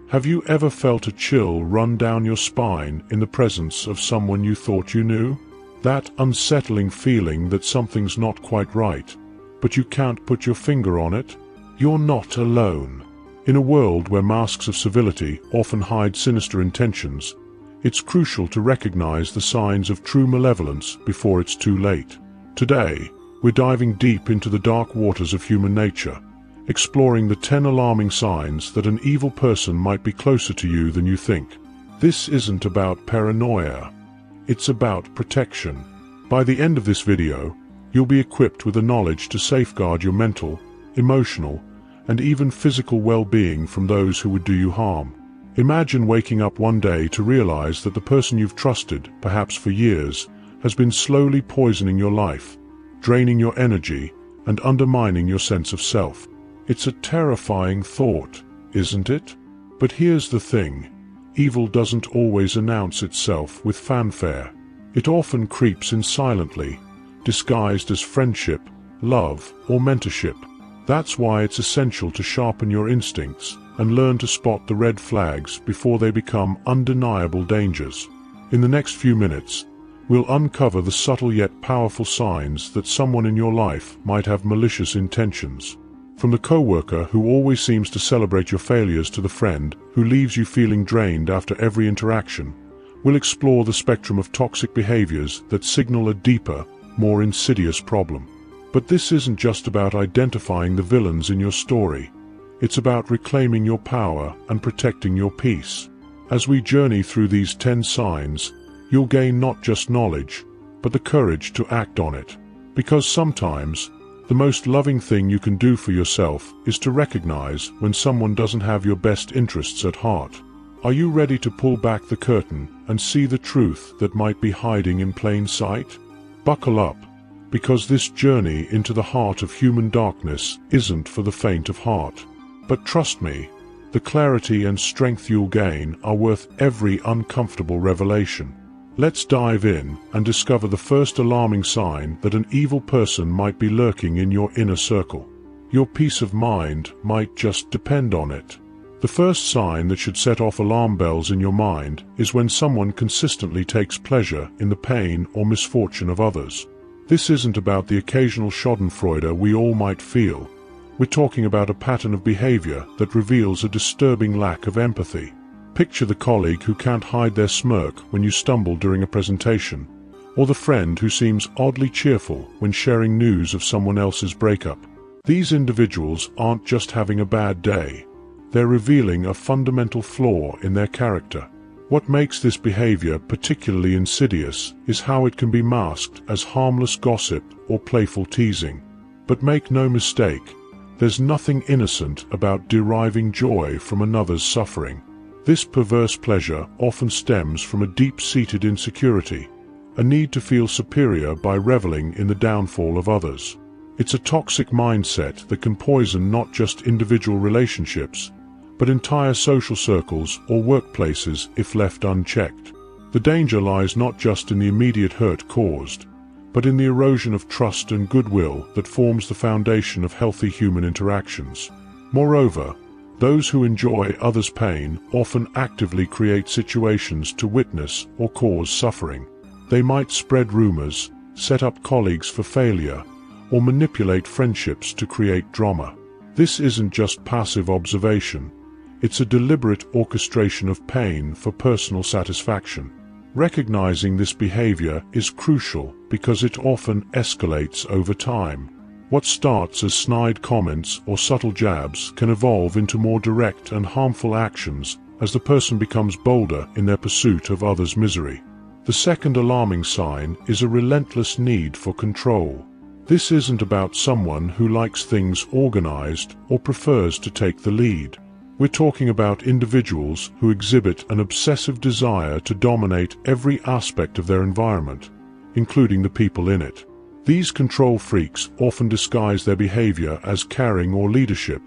Have you ever felt a chill run down your spine in the presence of someone you thought you knew? That unsettling feeling that something's not quite right, but you can't put your finger on it? You're not alone. In a world where masks of civility often hide sinister intentions, it's crucial to recognize the signs of true malevolence before it's too late. Today, we're diving deep into the dark waters of human nature, exploring the 10 alarming signs that an evil person might be closer to you than you think. This isn't about paranoia. It's about protection. By the end of this video, you'll be equipped with the knowledge to safeguard your mental, emotional, and even physical well-being from those who would do you harm. Imagine waking up one day to realize that the person you've trusted, perhaps for years, has been slowly poisoning your life, draining your energy, and undermining your sense of self. It's a terrifying thought, isn't it? But here's the thing. Evil doesn't always announce itself with fanfare. It often creeps in silently, disguised as friendship, love, or mentorship. That's why it's essential to sharpen your instincts and learn to spot the red flags before they become undeniable dangers. In the next few minutes, we'll uncover the subtle yet powerful signs that someone in your life might have malicious intentions. From the coworker who always seems to celebrate your failures to the friend who leaves you feeling drained after every interaction, we'll explore the spectrum of toxic behaviors that signal a deeper, more insidious problem. But this isn't just about identifying the villains in your story. It's about reclaiming your power and protecting your peace. As we journey through these 10 signs, you'll gain not just knowledge, but the courage to act on it. Because sometimes, the most loving thing you can do for yourself is to recognize when someone doesn't have your best interests at heart. Are you ready to pull back the curtain and see the truth that might be hiding in plain sight? Buckle up, because this journey into the heart of human darkness isn't for the faint of heart. But trust me, the clarity and strength you'll gain are worth every uncomfortable revelation. Let's dive in and discover the first alarming sign that an evil person might be lurking in your inner circle. Your peace of mind might just depend on it. The first sign that should set off alarm bells in your mind is when someone consistently takes pleasure in the pain or misfortune of others. This isn't about the occasional schadenfreude we all might feel. We're talking about a pattern of behavior that reveals a disturbing lack of empathy. Picture the colleague who can't hide their smirk when you stumble during a presentation, or the friend who seems oddly cheerful when sharing news of someone else's breakup. These individuals aren't just having a bad day. They're revealing a fundamental flaw in their character. What makes this behavior particularly insidious is how it can be masked as harmless gossip or playful teasing. But make no mistake, there's nothing innocent about deriving joy from another's suffering. This perverse pleasure often stems from a deep-seated insecurity, a need to feel superior by reveling in the downfall of others. It's a toxic mindset that can poison not just individual relationships, but entire social circles or workplaces if left unchecked. The danger lies not just in the immediate hurt caused, but in the erosion of trust and goodwill that forms the foundation of healthy human interactions. Moreover, those who enjoy others' pain often actively create situations to witness or cause suffering. They might spread rumors, set up colleagues for failure, or manipulate friendships to create drama. This isn't just passive observation. It's a deliberate orchestration of pain for personal satisfaction. Recognizing this behavior is crucial because it often escalates over time. What starts as snide comments or subtle jabs can evolve into more direct and harmful actions as the person becomes bolder in their pursuit of others' misery. The second alarming sign is a relentless need for control. This isn't about someone who likes things organized or prefers to take the lead. We're talking about individuals who exhibit an obsessive desire to dominate every aspect of their environment, including the people in it. These control freaks often disguise their behavior as caring or leadership,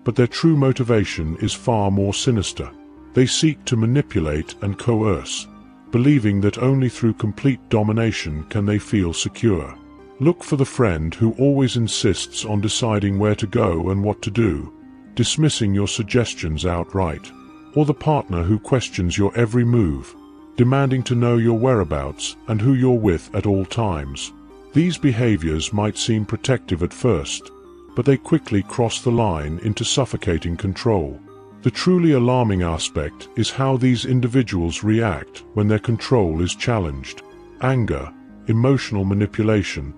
but their true motivation is far more sinister. They seek to manipulate and coerce, believing that only through complete domination can they feel secure. Look for the friend who always insists on deciding where to go and what to do, dismissing your suggestions outright. or the partner who questions your every move, demanding to know your whereabouts and who you're with at all times. These behaviors might seem protective at first, but they quickly cross the line into suffocating control. The truly alarming aspect is how these individuals react when their control is challenged. Anger, emotional manipulation,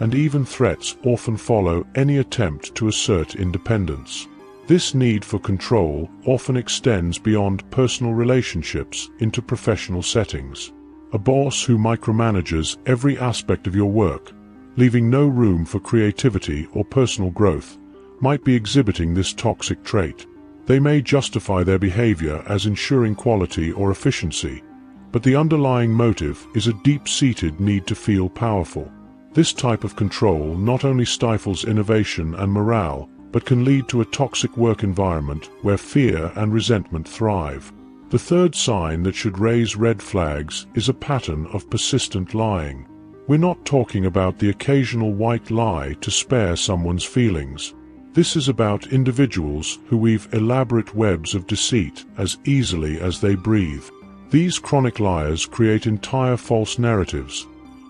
and even threats often follow any attempt to assert independence. This need for control often extends beyond personal relationships into professional settings. A boss who micromanages every aspect of your work, leaving no room for creativity or personal growth, might be exhibiting this toxic trait. They may justify their behavior as ensuring quality or efficiency, but the underlying motive is a deep-seated need to feel powerful. This type of control not only stifles innovation and morale, but can lead to a toxic work environment where fear and resentment thrive. The third sign that should raise red flags is a pattern of persistent lying. We're not talking about the occasional white lie to spare someone's feelings. This is about individuals who weave elaborate webs of deceit as easily as they breathe. These chronic liars create entire false narratives,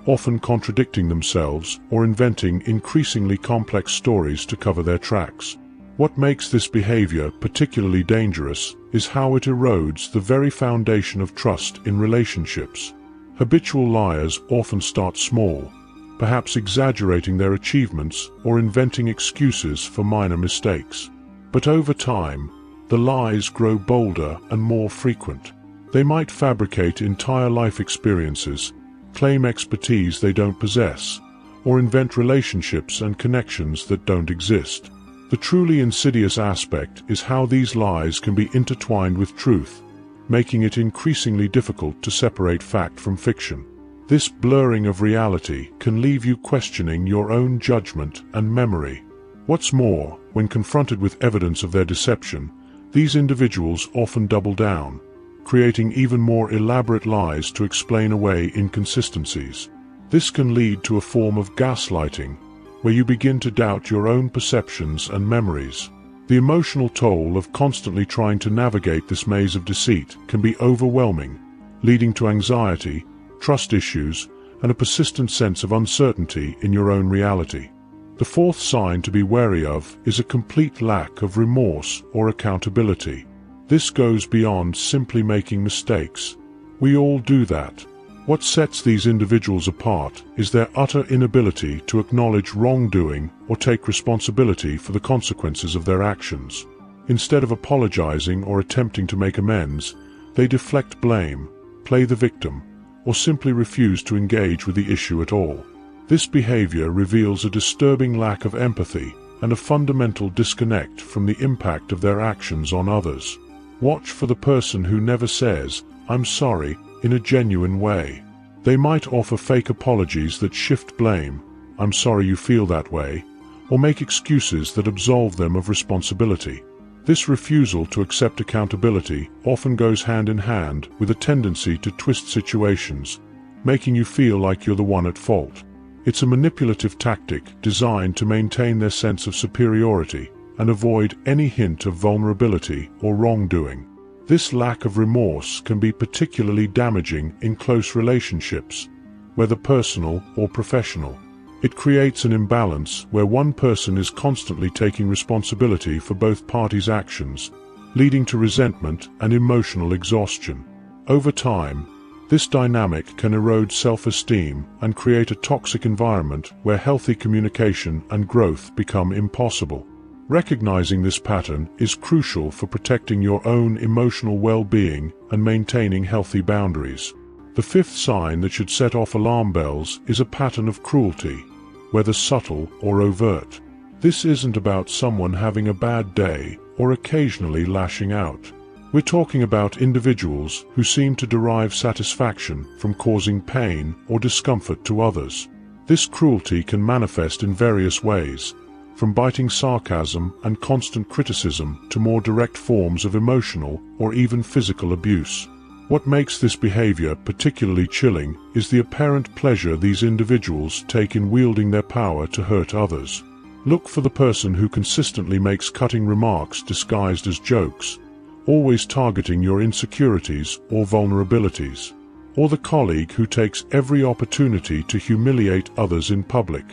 often contradicting themselves or inventing increasingly complex stories to cover their tracks. What makes this behavior particularly dangerous is how it erodes the very foundation of trust in relationships. Habitual liars often start small, perhaps exaggerating their achievements or inventing excuses for minor mistakes. But over time, the lies grow bolder and more frequent. They might fabricate entire life experiences, claim expertise they don't possess, or invent relationships and connections that don't exist. The truly insidious aspect is how these lies can be intertwined with truth, making it increasingly difficult to separate fact from fiction. This blurring of reality can leave you questioning your own judgment and memory. What's more, when confronted with evidence of their deception, these individuals often double down, creating even more elaborate lies to explain away inconsistencies. This can lead to a form of gaslighting, where you begin to doubt your own perceptions and memories. The emotional toll of constantly trying to navigate this maze of deceit can be overwhelming, leading to anxiety, trust issues, and a persistent sense of uncertainty in your own reality. The fourth sign to be wary of is a complete lack of remorse or accountability. This goes beyond simply making mistakes. We all do that. What sets these individuals apart is their utter inability to acknowledge wrongdoing or take responsibility for the consequences of their actions. Instead of apologizing or attempting to make amends, they deflect blame, play the victim, or simply refuse to engage with the issue at all. This behavior reveals a disturbing lack of empathy and a fundamental disconnect from the impact of their actions on others. Watch for the person who never says, "I'm sorry," in a genuine way. They might offer fake apologies that shift blame, "I'm sorry you feel that way," or make excuses that absolve them of responsibility. This refusal to accept accountability often goes hand in hand with a tendency to twist situations, making you feel like you're the one at fault. It's a manipulative tactic designed to maintain their sense of superiority and avoid any hint of vulnerability or wrongdoing. This lack of remorse can be particularly damaging in close relationships, whether personal or professional. It creates an imbalance where one person is constantly taking responsibility for both parties' actions, leading to resentment and emotional exhaustion. Over time, this dynamic can erode self-esteem and create a toxic environment where healthy communication and growth become impossible. Recognizing this pattern is crucial for protecting your own emotional well-being and maintaining healthy boundaries. The fifth sign that should set off alarm bells is a pattern of cruelty, whether subtle or overt. This isn't about someone having a bad day or occasionally lashing out. We're talking about individuals who seem to derive satisfaction from causing pain or discomfort to others. This cruelty can manifest in various ways, from biting sarcasm and constant criticism to more direct forms of emotional or even physical abuse. What makes this behavior particularly chilling is the apparent pleasure these individuals take in wielding their power to hurt others. Look for the person who consistently makes cutting remarks disguised as jokes, always targeting your insecurities or vulnerabilities. Or the colleague who takes every opportunity to humiliate others in public,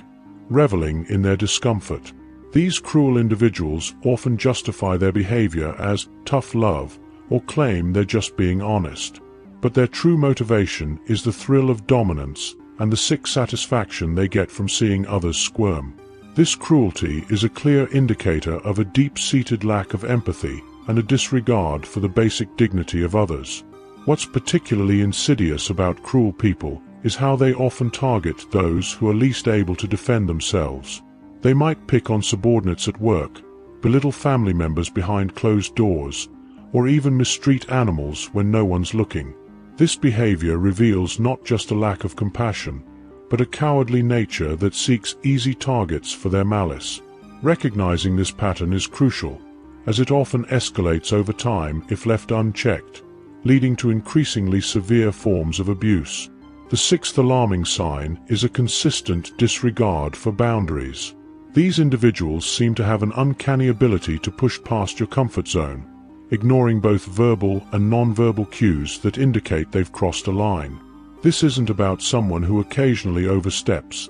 reveling in their discomfort. These cruel individuals often justify their behavior as tough love or claim they're just being honest. But their true motivation is the thrill of dominance and the sick satisfaction they get from seeing others squirm. This cruelty is a clear indicator of a deep-seated lack of empathy and a disregard for the basic dignity of others. What's particularly insidious about cruel people is how they often target those who are least able to defend themselves. They might pick on subordinates at work, belittle family members behind closed doors, or even mistreat animals when no one's looking. This behavior reveals not just a lack of compassion, but a cowardly nature that seeks easy targets for their malice. Recognizing this pattern is crucial, as it often escalates over time if left unchecked, leading to increasingly severe forms of abuse. The sixth alarming sign is a consistent disregard for boundaries. These individuals seem to have an uncanny ability to push past your comfort zone, ignoring both verbal and non-verbal cues that indicate they've crossed a line. This isn't about someone who occasionally oversteps.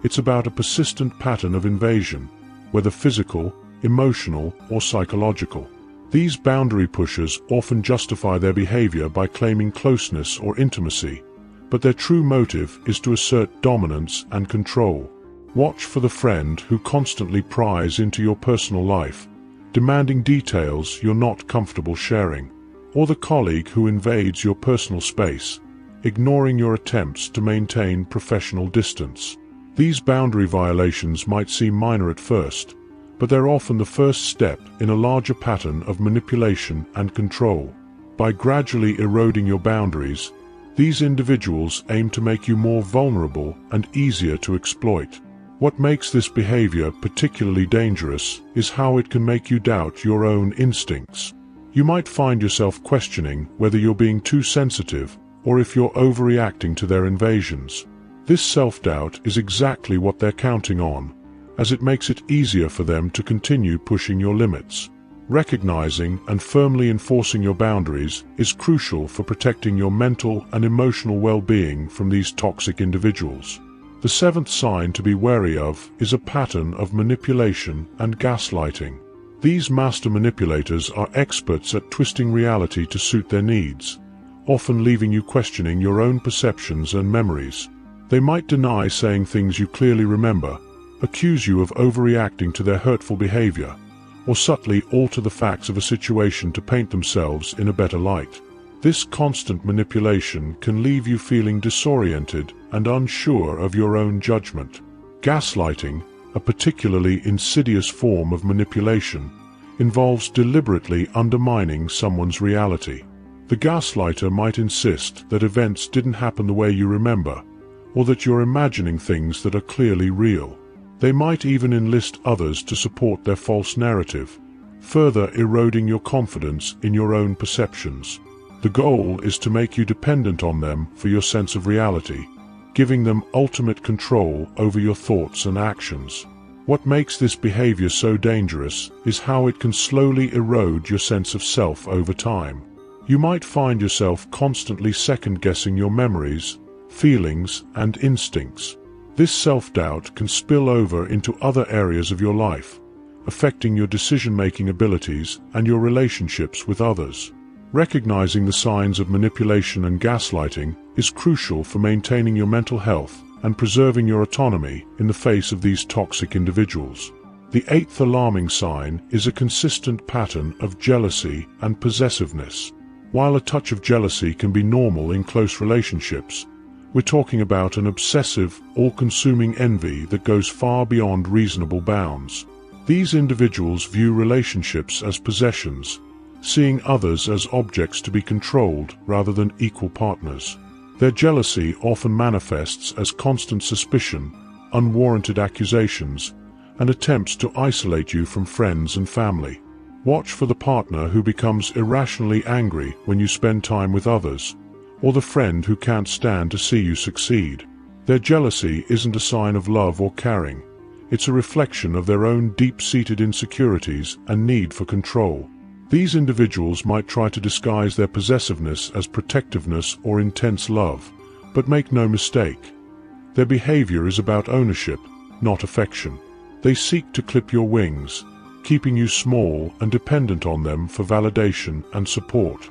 It's about a persistent pattern of invasion, whether physical, emotional, or psychological. These boundary pushers often justify their behavior by claiming closeness or intimacy, but their true motive is to assert dominance and control. Watch for the friend who constantly pries into your personal life, demanding details you're not comfortable sharing, or the colleague who invades your personal space, ignoring your attempts to maintain professional distance. These boundary violations might seem minor at first, but they're often the first step in a larger pattern of manipulation and control. By gradually eroding your boundaries, these individuals aim to make you more vulnerable and easier to exploit. What makes this behavior particularly dangerous is how it can make you doubt your own instincts. You might find yourself questioning whether you're being too sensitive or if you're overreacting to their invasions. This self-doubt is exactly what they're counting on, as it makes it easier for them to continue pushing your limits. Recognizing and firmly enforcing your boundaries is crucial for protecting your mental and emotional well-being from these toxic individuals. The seventh sign to be wary of is a pattern of manipulation and gaslighting. These master manipulators are experts at twisting reality to suit their needs, often leaving you questioning your own perceptions and memories. They might deny saying things you clearly remember, accuse you of overreacting to their hurtful behavior, or subtly alter the facts of a situation to paint themselves in a better light. This constant manipulation can leave you feeling disoriented and unsure of your own judgment. Gaslighting, a particularly insidious form of manipulation, involves deliberately undermining someone's reality. The gaslighter might insist that events didn't happen the way you remember, or that you're imagining things that are clearly real. They might even enlist others to support their false narrative, further eroding your confidence in your own perceptions. The goal is to make you dependent on them for your sense of reality, giving them ultimate control over your thoughts and actions. What makes this behavior so dangerous is how it can slowly erode your sense of self over time. You might find yourself constantly second-guessing your memories, feelings, and instincts. This self-doubt can spill over into other areas of your life, affecting your decision-making abilities and your relationships with others. Recognizing the signs of manipulation and gaslighting is crucial for maintaining your mental health and preserving your autonomy in the face of these toxic individuals. The eighth alarming sign is a consistent pattern of jealousy and possessiveness. While a touch of jealousy can be normal in close relationships, we're talking about an obsessive, all-consuming envy that goes far beyond reasonable bounds. These individuals view relationships as possessions, seeing others as objects to be controlled rather than equal partners. Their jealousy often manifests as constant suspicion, unwarranted accusations, and attempts to isolate you from friends and family. Watch for the partner who becomes irrationally angry when you spend time with others, or the friend who can't stand to see you succeed. Their jealousy isn't a sign of love or caring. It's a reflection of their own deep-seated insecurities and need for control. These individuals might try to disguise their possessiveness as protectiveness or intense love, but make no mistake. Their behavior is about ownership, not affection. They seek to clip your wings, keeping you small and dependent on them for validation and support.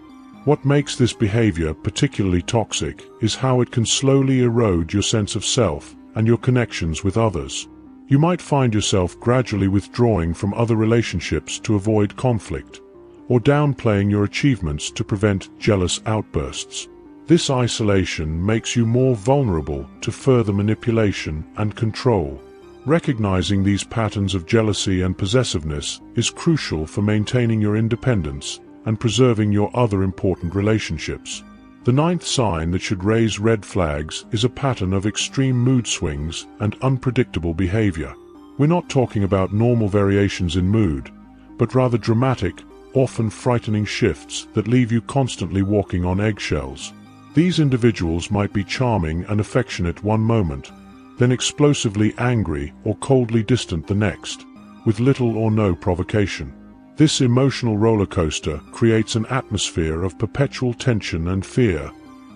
What makes this behavior particularly toxic is how it can slowly erode your sense of self and your connections with others. You might find yourself gradually withdrawing from other relationships to avoid conflict, or downplaying your achievements to prevent jealous outbursts. This isolation makes you more vulnerable to further manipulation and control. Recognizing these patterns of jealousy and possessiveness is crucial for maintaining your independence and preserving your other important relationships. The ninth sign that should raise red flags is a pattern of extreme mood swings and unpredictable behavior. We're not talking about normal variations in mood, but rather dramatic, often frightening shifts that leave you constantly walking on eggshells. These individuals might be charming and affectionate one moment, then explosively angry or coldly distant the next, with little or no provocation. This emotional roller coaster creates an atmosphere of perpetual tension and fear,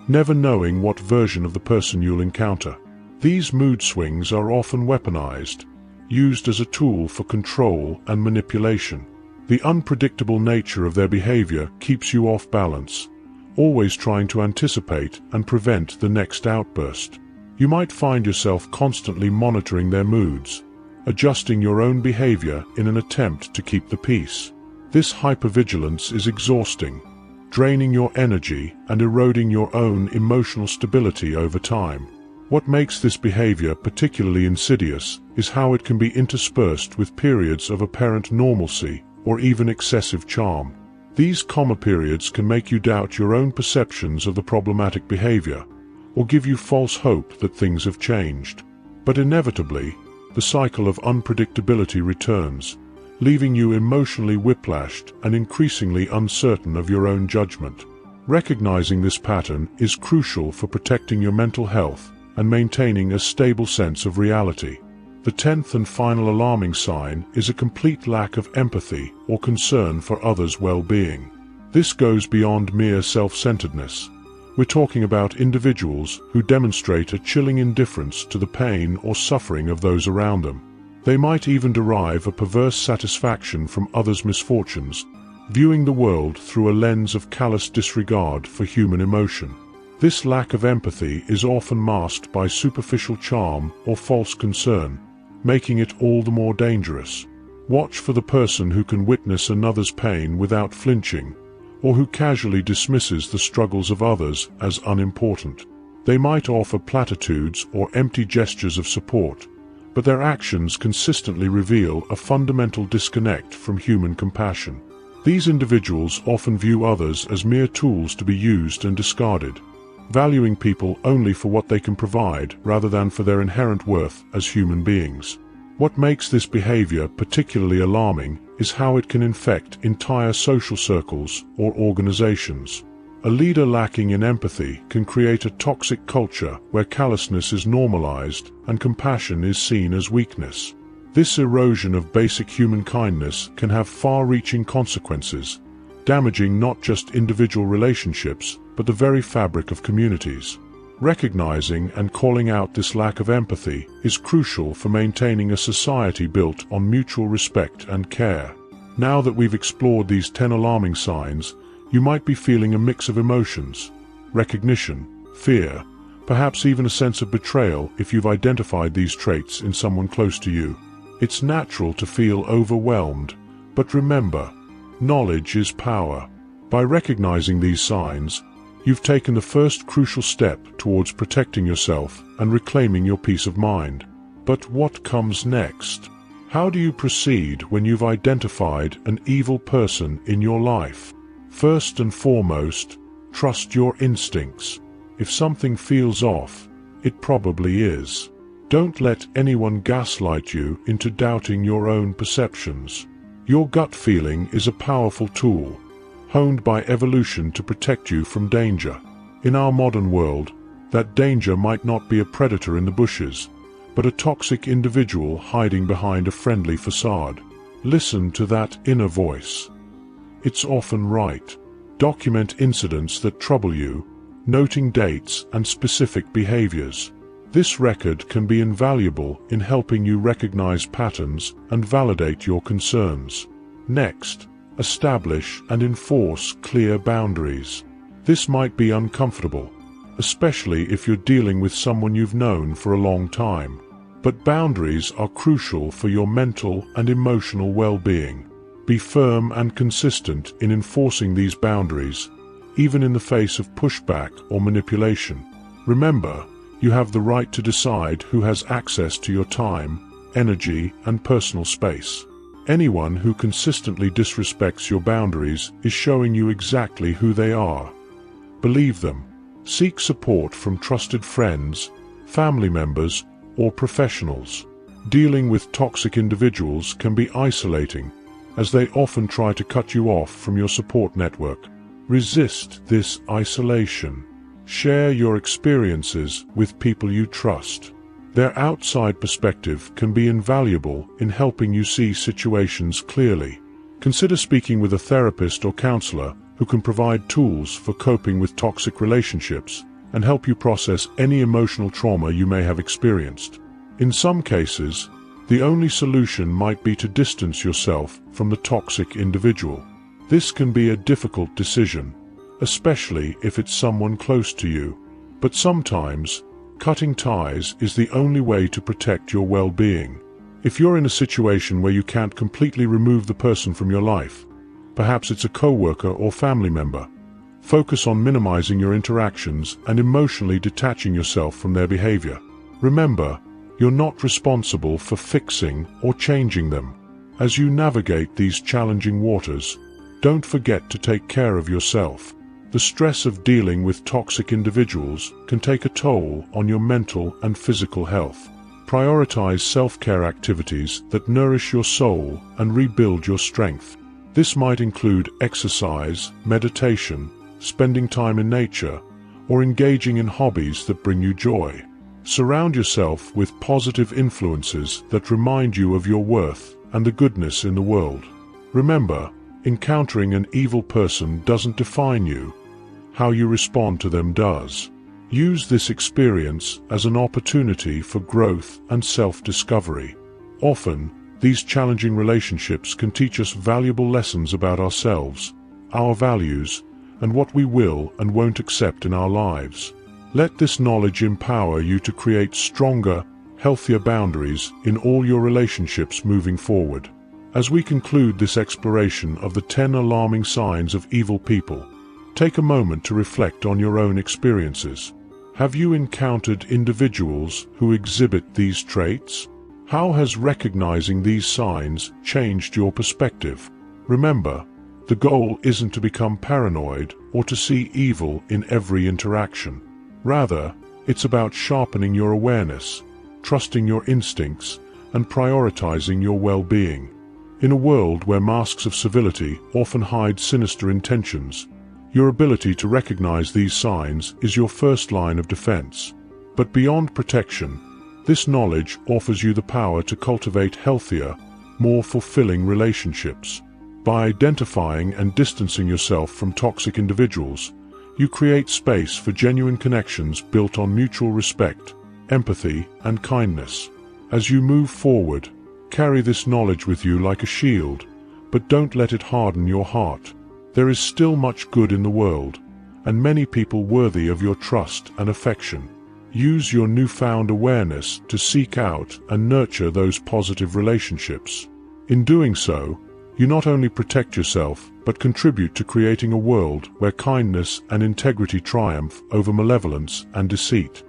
never knowing what version of the person you'll encounter. These mood swings are often weaponized, used as a tool for control and manipulation. The unpredictable nature of their behavior keeps you off balance, always trying to anticipate and prevent the next outburst. You might find yourself constantly monitoring their moods, adjusting your own behavior in an attempt to keep the peace. This hypervigilance is exhausting, draining your energy and eroding your own emotional stability over time. What makes this behavior particularly insidious is how it can be interspersed with periods of apparent normalcy or even excessive charm. These comma periods can make you doubt your own perceptions of the problematic behavior, or give you false hope that things have changed. But inevitably, the cycle of unpredictability returns, leaving you emotionally whiplashed and increasingly uncertain of your own judgment. Recognizing this pattern is crucial for protecting your mental health and maintaining a stable sense of reality. The 10th and final alarming sign is a complete lack of empathy or concern for others' well-being. This goes beyond mere self-centeredness. We're talking about individuals who demonstrate a chilling indifference to the pain or suffering of those around them. They might even derive a perverse satisfaction from others' misfortunes, viewing the world through a lens of callous disregard for human emotion. This lack of empathy is often masked by superficial charm or false concern, making it all the more dangerous. Watch for the person who can witness another's pain without flinching, or who casually dismisses the struggles of others as unimportant. They might offer platitudes or empty gestures of support, but their actions consistently reveal a fundamental disconnect from human compassion. These individuals often view others as mere tools to be used and discarded, valuing people only for what they can provide rather than for their inherent worth as human beings. What makes this behavior particularly alarming is how it can infect entire social circles or organizations. A leader lacking in empathy can create a toxic culture where callousness is normalized and compassion is seen as weakness. This erosion of basic human kindness can have far-reaching consequences, damaging not just individual relationships, but the very fabric of communities. Recognizing and calling out this lack of empathy is crucial for maintaining a society built on mutual respect and care. Now that we've explored these 10 alarming signs, you might be feeling a mix of emotions: recognition, fear, perhaps even a sense of betrayal if you've identified these traits in someone close to you. It's natural to feel overwhelmed, but remember, knowledge is power. By recognizing these signs, you've taken the first crucial step towards protecting yourself and reclaiming your peace of mind. But what comes next? How do you proceed when you've identified an evil person in your life? First and foremost, trust your instincts. If something feels off, it probably is. Don't let anyone gaslight you into doubting your own perceptions. Your gut feeling is a powerful tool, honed by evolution to protect you from danger. In our modern world, that danger might not be a predator in the bushes, but a toxic individual hiding behind a friendly facade. Listen to that inner voice. it's often right. Document incidents that trouble you, noting dates and specific behaviors. This record can be invaluable in helping you recognize patterns and validate your concerns. Next, establish and enforce clear boundaries. This might be uncomfortable, especially if you're dealing with someone you've known for a long time. But boundaries are crucial for your mental and emotional well-being. Be firm and consistent in enforcing these boundaries, even in the face of pushback or manipulation. Remember, you have the right to decide who has access to your time, energy, and personal space. Anyone who consistently disrespects your boundaries is showing you exactly who they are. Believe them. Seek support from trusted friends, family members, or professionals. Dealing with toxic individuals can be isolating, as they often try to cut you off from your support network. Resist this isolation. Share your experiences with people you trust. Their outside perspective can be invaluable in helping you see situations clearly. Consider speaking with a therapist or counselor who can provide tools for coping with toxic relationships and help you process any emotional trauma you may have experienced. In some cases, the only solution might be to distance yourself from the toxic individual. This can be a difficult decision, especially if it's someone close to you. But sometimes, cutting ties is the only way to protect your well-being. If you're in a situation where you can't completely remove the person from your life, perhaps it's a coworker or family member, focus on minimizing your interactions and emotionally detaching yourself from their behavior. Remember, you're not responsible for fixing or changing them. As you navigate these challenging waters, don't forget to take care of yourself. The stress of dealing with toxic individuals can take a toll on your mental and physical health. Prioritize self-care activities that nourish your soul and rebuild your strength. This might include exercise, meditation, spending time in nature, or engaging in hobbies that bring you joy. Surround yourself with positive influences that remind you of your worth and the goodness in the world. Remember, encountering an evil person doesn't define you. How you respond to them does. Use this experience as an opportunity for growth and self-discovery. Often, these challenging relationships can teach us valuable lessons about ourselves, our values, and what we will and won't accept in our lives. Let this knowledge empower you to create stronger, healthier boundaries in all your relationships moving forward. As we conclude this exploration of the 10 alarming signs of evil people, take a moment to reflect on your own experiences. Have you encountered individuals who exhibit these traits? How has recognizing these signs changed your perspective? Remember, the goal isn't to become paranoid or to see evil in every interaction. Rather, it's about sharpening your awareness, trusting your instincts, and prioritizing your well-being. In a world where masks of civility often hide sinister intentions, your ability to recognize these signs is your first line of defense. But beyond protection, this knowledge offers you the power to cultivate healthier, more fulfilling relationships. By identifying and distancing yourself from toxic individuals, you create space for genuine connections built on mutual respect, empathy, and kindness. As you move forward, carry this knowledge with you like a shield, but don't let it harden your heart. There is still much good in the world, and many people worthy of your trust and affection. Use your newfound awareness to seek out and nurture those positive relationships. In doing so, you not only protect yourself, but contribute to creating a world where kindness and integrity triumph over malevolence and deceit.